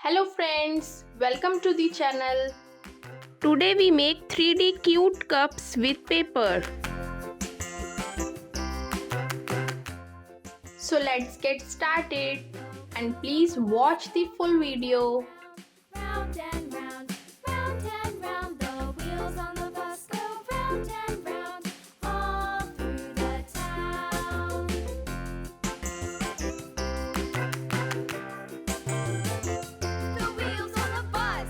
Hello friends, welcome to the channel. Today we make 3D cute cups with paper. So let's get started and please watch the full video. Round and round, round and round, the wheels on the bus go round and round, all through the town. The wheels on the bus.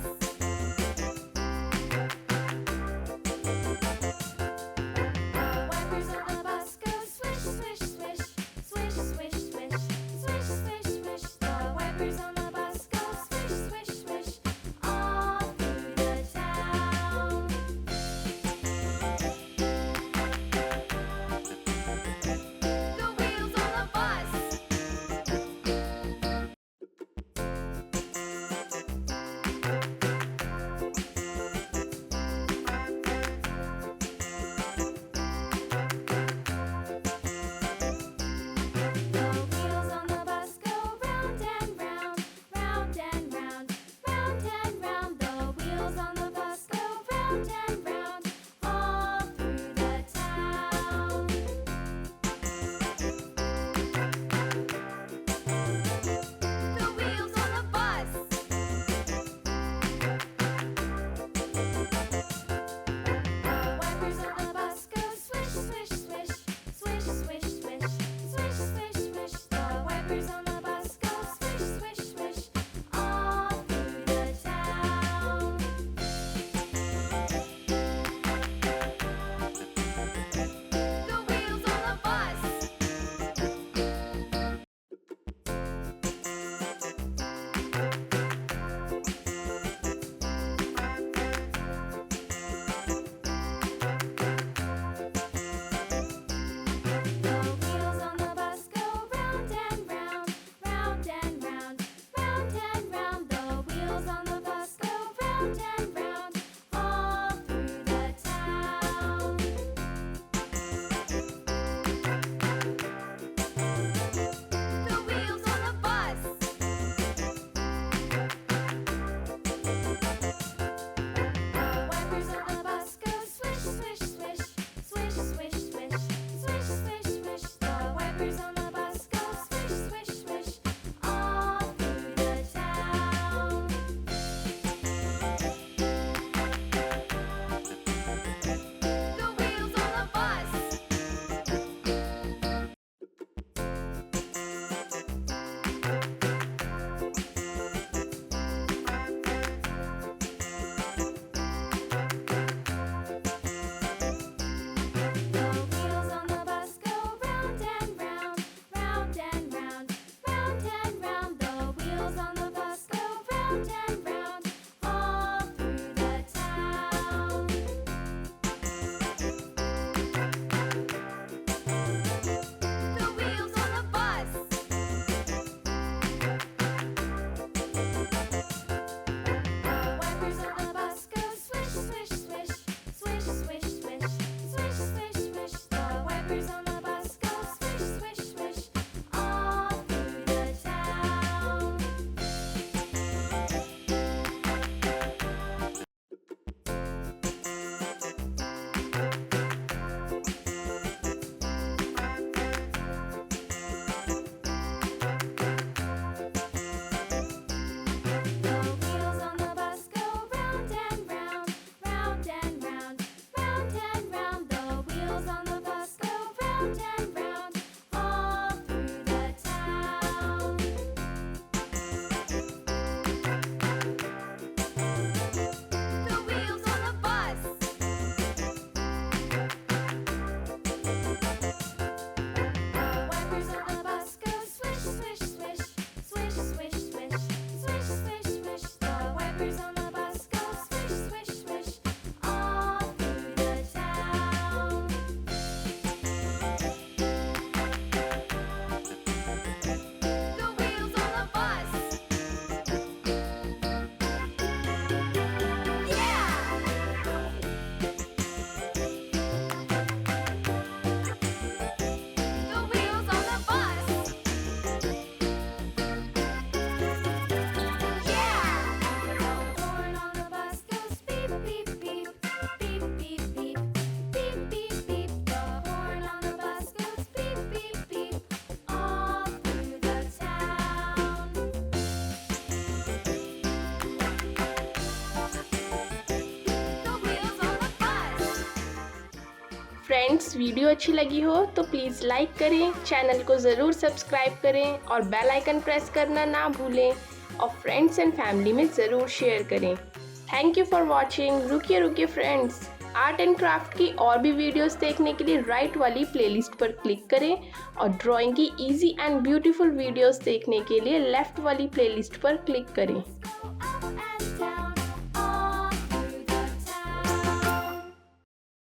The wipers on the bus go swish, swish, swish, swish, swish, swish, swish, swish, swish. The wipers on the bus go swish, swish, swish, all through friends video अच्छी लगी हो तो please like करें, channel को ज़रूर subscribe करें और bell icon press करना ना भूलें और फ्रेंड्स एंड फैमिली में ज़रूर शेयर करें। Thank you for watching. रुकिए फ्रेंड्स, आर्ट एंड क्राफ्ट की और भी वीडियोस देखने के लिए राइट वाली प्लेलिस्ट पर क्लिक करें और ड्राइंग की इजी एंड ब्यूटीफुल वीडियोस देखने के लिए लेफ्ट वाली प्लेलिस्ट पर क्लिक करें।